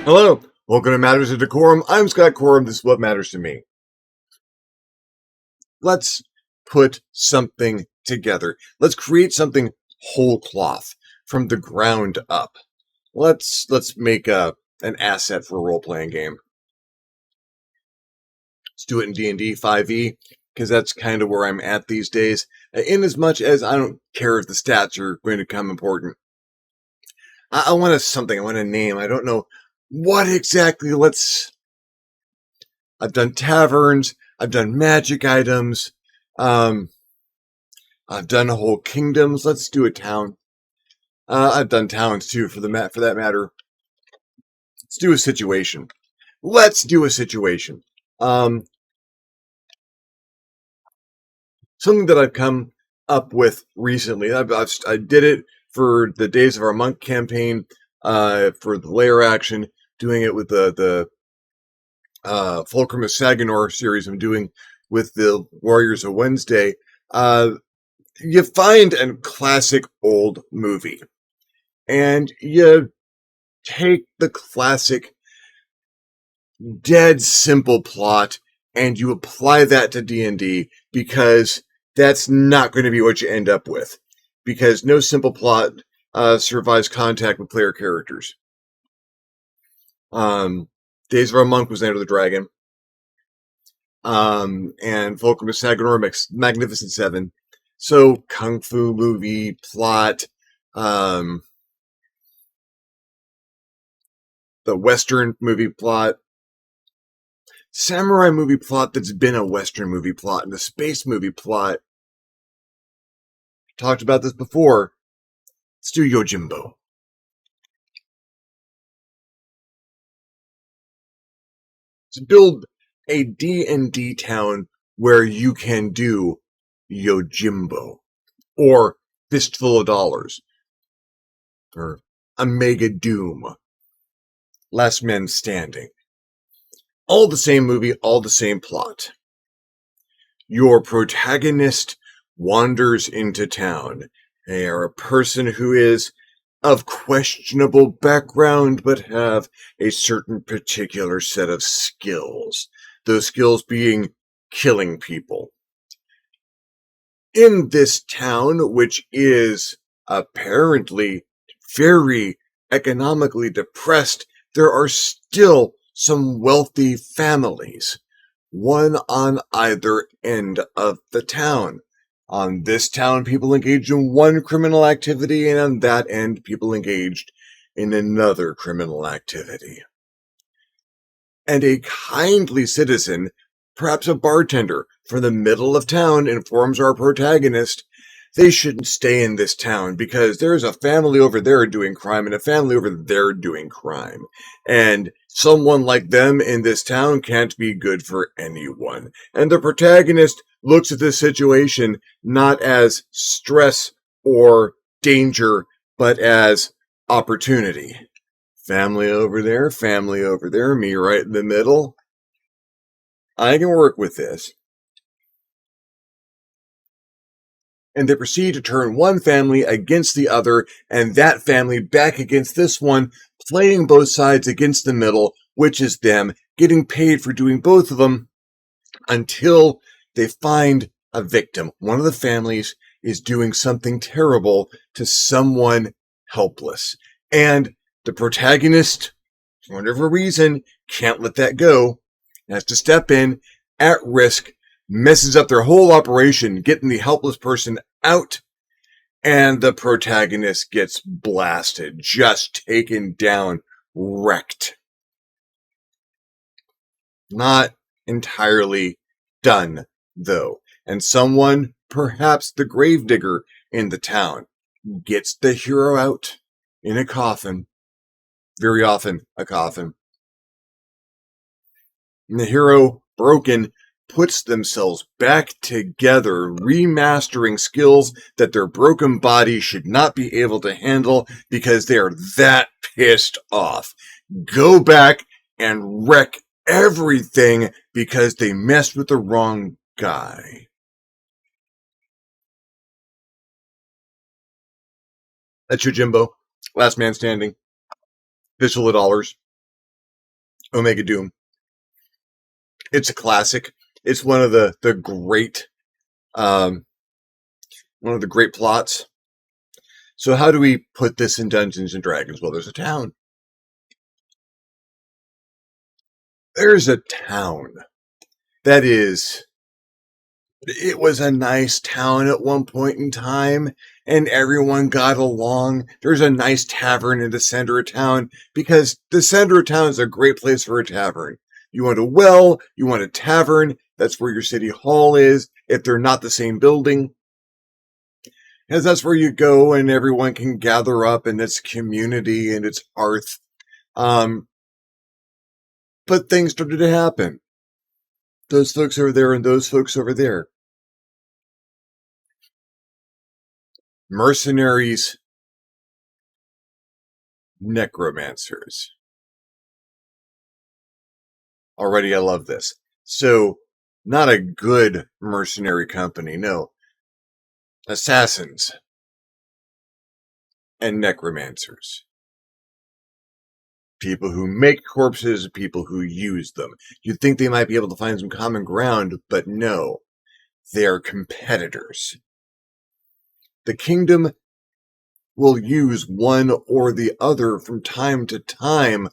Hello, welcome to Matters of DeCorum. I'm Scott Corum. This is what matters to me. Let's put something together. Let's create something whole cloth from the ground up. Let's make an asset for a role-playing game. Let's do it in D&D 5e because that's kind of where I'm at these days. In as much as I don't care if the stats are going to become important. I want something. I want a name. I don't know what exactly. I've done taverns. I've done magic items. I've done whole kingdoms. Let's do a town. I've done towns too, for that matter. Let's do a situation. Something that I've come up with recently. I did it for the Days of Our Monk campaign. For the layer action, doing it with the Fulcrum of Saganor series I'm doing with the Warriors of Wednesday. You find a classic old movie and you take the classic dead simple plot and you apply that to D&D because that's not going to be what you end up with, because no simple plot survives contact with player characters. Days of Our Monk was Enter the Dragon. And Fulcrum of Saganor, Magnificent Seven. So, Kung Fu movie plot, the Western movie plot, samurai movie plot that's been a Western movie plot, and the space movie plot. Talked about this before. Let's do Yojimbo. To build a D&D town where you can do Yojimbo, or Fistful of Dollars, or Omega Doom, Last Man Standing. All the same movie, all the same plot. Your protagonist wanders into town. They are a person who is of questionable background, but have a certain particular set of skills. Those skills being killing people. In this town, which is apparently very economically depressed, there are still some wealthy families, one on either end of the town. On this town, people engaged in one criminal activity, and on that end, people engaged in another criminal activity. And a kindly citizen, perhaps a bartender from the middle of town, informs our protagonist they shouldn't stay in this town because there's a family over there doing crime and a family over there doing crime. And someone like them in this town can't be good for anyone. And the protagonist looks at this situation not as stress or danger, but as opportunity. Family over there, me right in the middle. I can work with this. And they proceed to turn one family against the other, and that family back against this one, playing both sides against the middle, which is them, getting paid for doing both of them, until they find a victim. One of the families is doing something terrible to someone helpless. And the protagonist, for whatever reason, can't let that go, has to step in, at risk, messes up their whole operation, getting the helpless person out, and the protagonist gets blasted, just taken down, wrecked. Not entirely done, though. And someone, perhaps the gravedigger in the town, gets the hero out in a coffin. Very often, a coffin. And the hero, broken, puts themselves back together, remastering skills that their broken body should not be able to handle because they are that pissed off. Go back and wreck everything because they messed with the wrong guy. That's Yojimbo. Last Man Standing. Fistful of Dollars. Omega Doom. It's a classic. It's um, one of the great plots. So how do we put this in Dungeons and Dragons? Well, there's a town. There's a town that is. It was a nice town at one point in time, and everyone got along. There's a nice tavern in the center of town because the center of town is a great place for a tavern. You want a well, you want a tavern, that's where your city hall is, if they're not the same building. Because that's where you go and everyone can gather up and it's community and it's hearth. But things started to happen. Those folks over there and those folks over there. Mercenaries, necromancers. Already I love this. So, not a good mercenary company, no. Assassins and necromancers. People who make corpses, people who use them. You'd think they might be able to find some common ground, but no. They are competitors. The kingdom will use one or the other from time to time,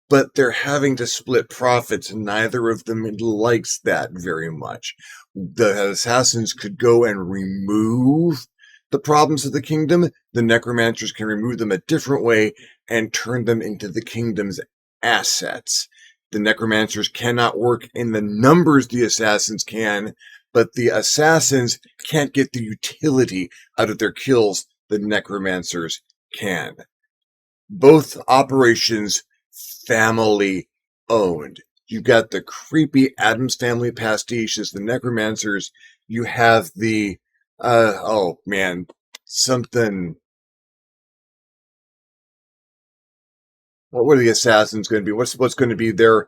but they're having to split profits, and neither of them likes that very much. The assassins could go and remove the problems of the kingdom. The necromancers can remove them a different way and turn them into the kingdom's assets. The necromancers cannot work in the numbers the assassins can, but the assassins can't get the utility out of their kills the necromancers can. Both operations family owned. You got the creepy Addams Family pastiche as the necromancers. You have the oh man, something. What were the assassins going to be? What's going to be their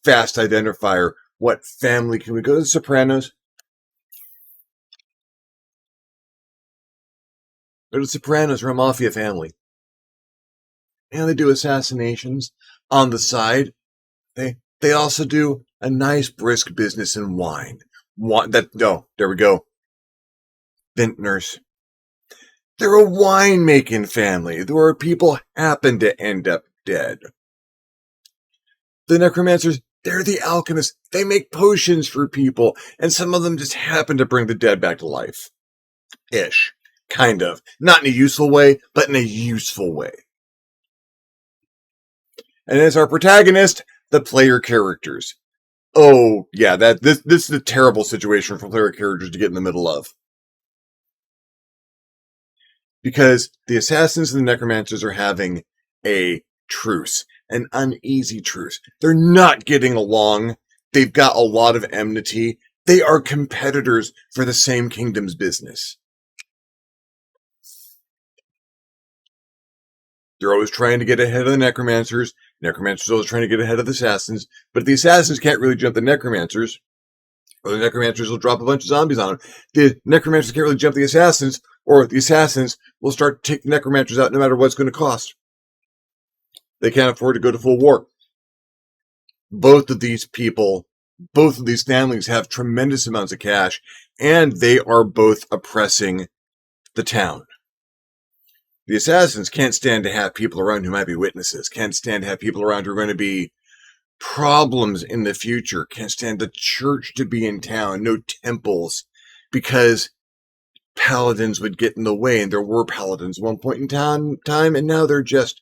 fast identifier? What family can we go to? The Sopranos. They're the Sopranos are a mafia family. And they do assassinations on the side. They also do a nice brisk business in wine. There we go. Vintners. They're a wine-making family where people happen to end up dead. The necromancers, they're the alchemists. They make potions for people, and some of them just happen to bring the dead back to life. Ish. Kind of. Not in a useful way, but in a useful way. And as our protagonist, the player characters. Oh, yeah, this is a terrible situation for player characters to get in the middle of. Because the assassins and the necromancers are having a truce, an uneasy truce. They're not getting along. They've got a lot of enmity. They are competitors for the same kingdom's business. They're always trying to get ahead of the necromancers. Necromancers are always trying to get ahead of the assassins. But the assassins can't really jump the necromancers, or the necromancers will drop a bunch of zombies on them. The necromancers can't really jump the assassins, or the assassins will start to take the necromancers out no matter what it's going to cost. They can't afford to go to full war. Both of these families have tremendous amounts of cash, and they are both oppressing the town. The assassins can't stand to have people around who might be witnesses, can't stand to have people around who are going to be problems in the future, can't stand the church to be in town, no temples, because paladins would get in the way, and there were paladins at one point in time, and now there just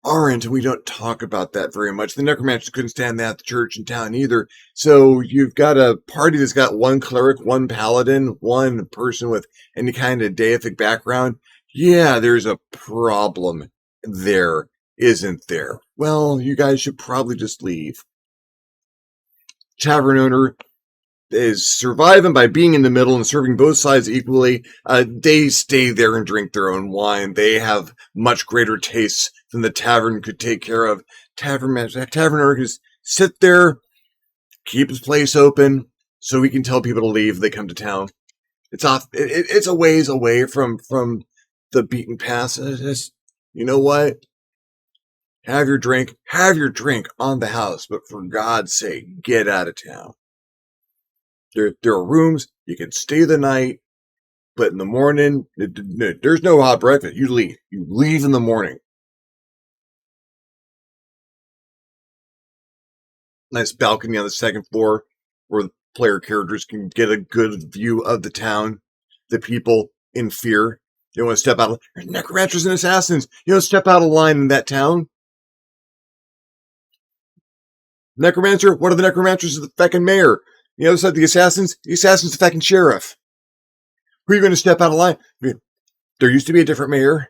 aren't, and we don't talk about that very much. The necromancers couldn't stand that, the church in town either, so you've got a party that's got one cleric, one paladin, one person with any kind of deific background. Yeah, there's a problem there, isn't there? Well, you guys should probably just leave. Tavern owner is surviving by being in the middle and serving both sides equally. They stay there and drink their own wine. They have much greater tastes than the tavern could take care of. Tavern owner can just sit there, keep his place open, so he can tell people to leave. They come to town. It's off. It's a ways away from the beaten path. You know what? Have your drink on the house, but for God's sake, get out of town. There are rooms, you can stay the night, but in the morning, there's no hot breakfast. You leave. You leave in the morning. Nice balcony on the second floor where the player characters can get a good view of the town, the people in fear. You don't want to step out of there's necromancers and assassins. You don't step out of line in that town. Necromancer? What are the necromancers of the fucking mayor? The other side, the assassin's the fucking sheriff. Who are you going to step out of line? I mean, there used to be a different mayor.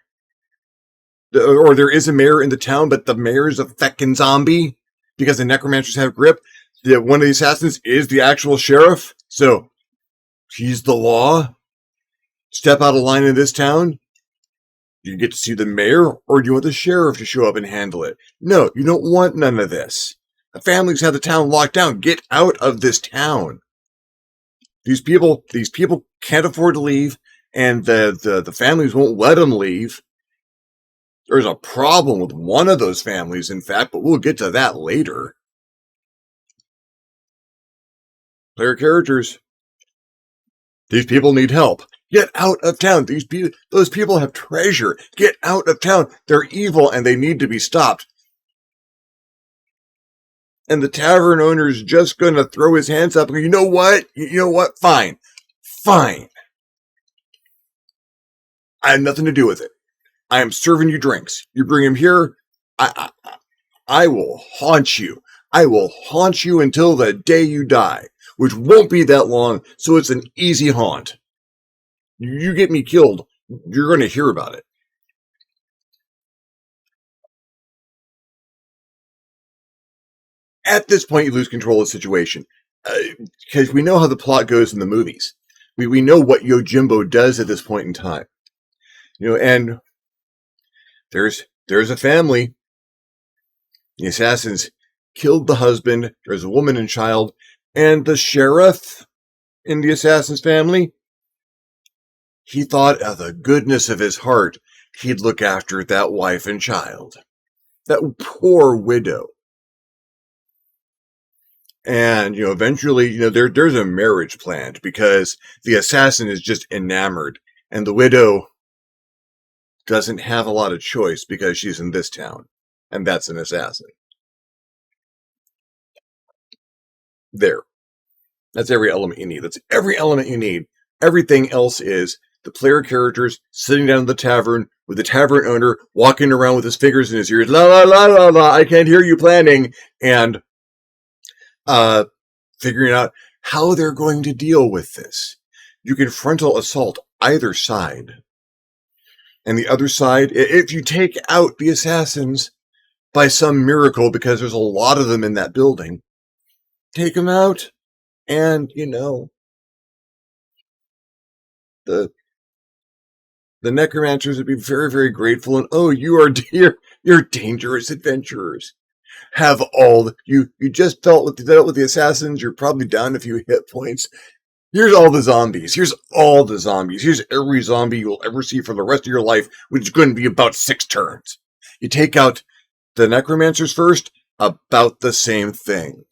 Or there is a mayor in the town, but the mayor's a fucking zombie because the necromancers have grip. One of the assassins is the actual sheriff. So, he's the law. Step out of line in this town. Do you get to see the mayor, or do you want the sheriff to show up and handle it? No, you don't want none of this. The families have the town locked down. Get out of this town. These people can't afford to leave, and the families won't let them leave. There's a problem with one of those families, in fact, but we'll get to that later. Player characters. These people need help. Get out of town. Those people have treasure. Get out of town. They're evil and they need to be stopped. And the tavern owner's just going to throw his hands up and go, you know what? Fine. I have nothing to do with it. I am serving you drinks. You bring him here. I will haunt you. I will haunt you until the day you die, which won't be that long. So it's an easy haunt. You get me killed, you're going to hear about it. At this point, you lose control of the situation. Because we know how the plot goes in the movies. We know what Yojimbo does at this point in time. And there's a family. The assassins killed the husband. There's a woman and child. And the sheriff in the assassin's family, he thought of the goodness of his heart, he'd look after that wife and child. That poor widow. And, eventually, there's a marriage planned because the assassin is just enamored. And the widow doesn't have a lot of choice because she's in this town. And that's an assassin. There. That's every element you need. That's every element you need. Everything else is the player characters sitting down in the tavern with the tavern owner walking around with his fingers in his ears. La la la la la. I can't hear you planning. And figuring out how they're going to deal with this. You can frontal assault either side. And the other side, if you take out the assassins by some miracle, because there's a lot of them in that building, take them out, and, the necromancers would be very, very grateful, and, oh, you're dangerous adventurers. Have all you just dealt with the assassins. You're probably down a few hit points. Here's all the zombies. Here's every zombie you'll ever see for the rest of your life, which is going to be about 6 turns. You take out the necromancers first, about the same thing.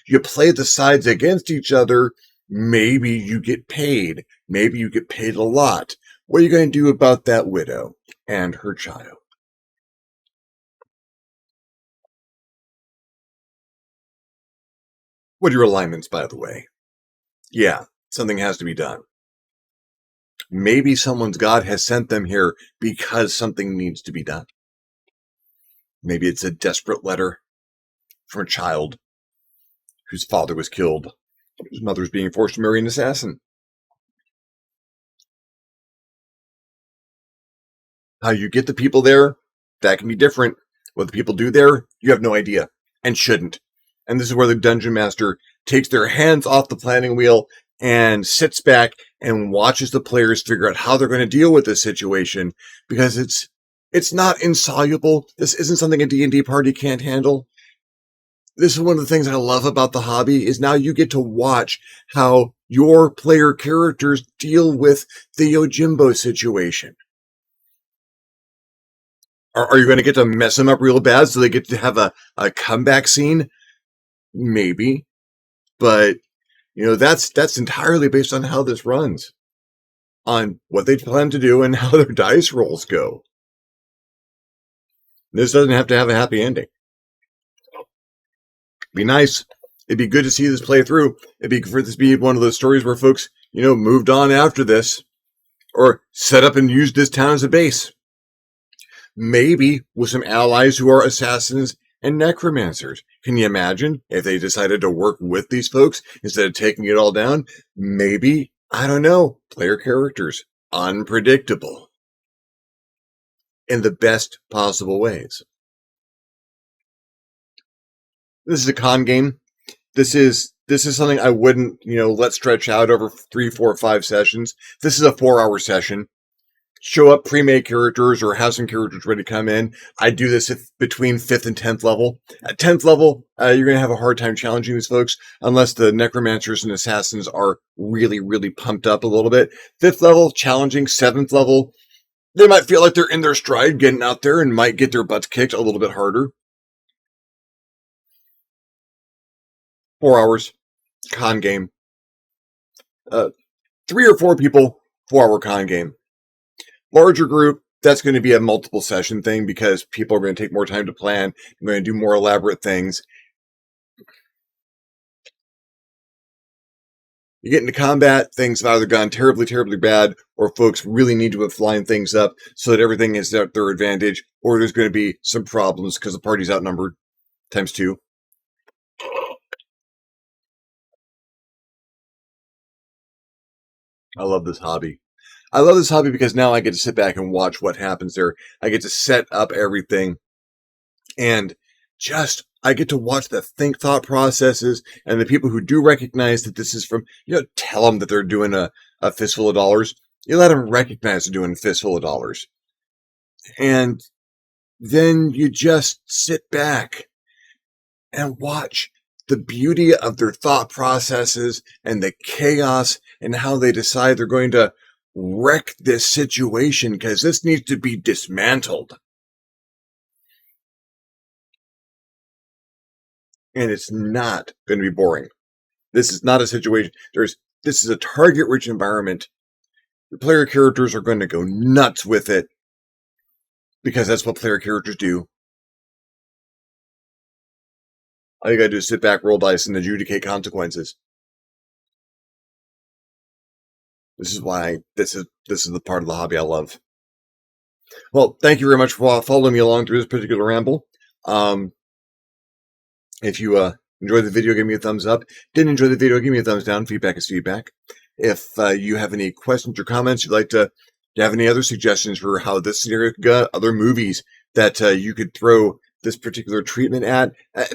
You play the sides against each other. Maybe you get paid. Maybe you get paid a lot. What are you going to do about that widow and her child? What are your alignments, by the way? Yeah, something has to be done. Maybe someone's God has sent them here because something needs to be done. Maybe it's a desperate letter from a child whose father was killed, whose mother's being forced to marry an assassin. How you get the people there, that can be different. What the people do there, you have no idea, and shouldn't. And this is where the dungeon master takes their hands off the planning wheel and sits back and watches the players figure out how they're going to deal with this situation, because it's not insoluble. This isn't something a D&D party can't handle. This is one of the things I love about the hobby, is now you get to watch how your player characters deal with the Yojimbo situation. Are you going to get to mess them up real bad so they get to have a comeback scene? Maybe. But, that's entirely based on how this runs, on what they plan to do and how their dice rolls go. This doesn't have to have a happy ending. Be nice. It'd be good to see this play through. It'd be for this to be one of those stories where folks, moved on after this, or set up and used this town as a base. Maybe with some allies who are assassins and necromancers. Can you imagine if they decided to work with these folks instead of taking it all down? Maybe, I don't know, player characters. Unpredictable. In the best possible ways. This is a con game. This is something I wouldn't, let stretch out over 3, 4, 5 sessions. This is a 4-hour session. Show up pre-made characters or have some characters ready to come in. I do this between 5th and 10th level. At 10th level, you're going to have a hard time challenging these folks unless the necromancers and assassins are really, really pumped up a little bit. 5th level, challenging. 7th level, they might feel like they're in their stride getting out there and might get their butts kicked a little bit harder. 4 hours, con game. 3 or 4 people, 4-hour con game. Larger group, that's going to be a multiple session thing because people are going to take more time to plan. They're going to do more elaborate things. You get into combat, things have either gone terribly, terribly bad, or folks really need to put flying things up so that everything is at their advantage, or there's going to be some problems because the party's outnumbered times 2. I love this hobby. I love this hobby because now I get to sit back and watch what happens there. I get to set up everything and I get to watch the thought processes and the people who do recognize that this is from, tell them that they're doing a fistful of dollars. You let them recognize they're doing a fistful of dollars. And then you just sit back and watch the beauty of their thought processes and the chaos and how they decide they're going to wreck this situation because this needs to be dismantled. And it's not going to be boring. This is not a situation. This is a target-rich environment. The player characters are going to go nuts with it because that's what player characters do. All you gotta do is sit back, roll dice, and adjudicate consequences. This is why this is the part of the hobby I love. Well, thank you very much for following me along through this particular ramble. If you enjoyed the video, give me a thumbs up. Didn't enjoy the video, give me a thumbs down. Feedback is feedback. If you have any questions or comments, you'd like to have any other suggestions for how this scenario could go, other movies that you could throw this particular treatment at,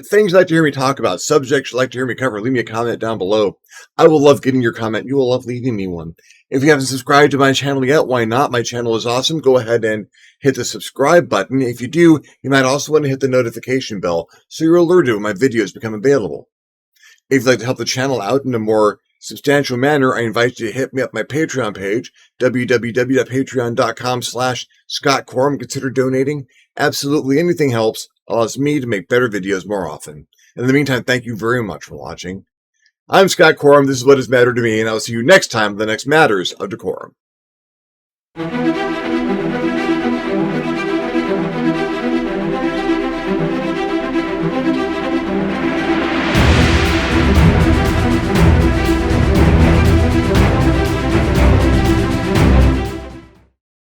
things you'd like to hear me talk about, subjects you'd like to hear me cover, leave me a comment down below. I will love getting your comment. You will love leaving me one. If you haven't subscribed to my channel yet, why not? My channel is awesome. Go ahead and hit the subscribe button. If you do, you might also want to hit the notification bell so you're alerted when my videos become available. If you'd like to help the channel out in a more substantial manner, I invite you to hit me up my Patreon page, www.patreon.com/ScottCorum. Consider donating. Absolutely anything helps. Allows me to make better videos more often. In the meantime, thank you very much for watching. I'm Scott Corum. This is What Has Mattered to Me, and I'll see you next time on the next Matters of DeCorum.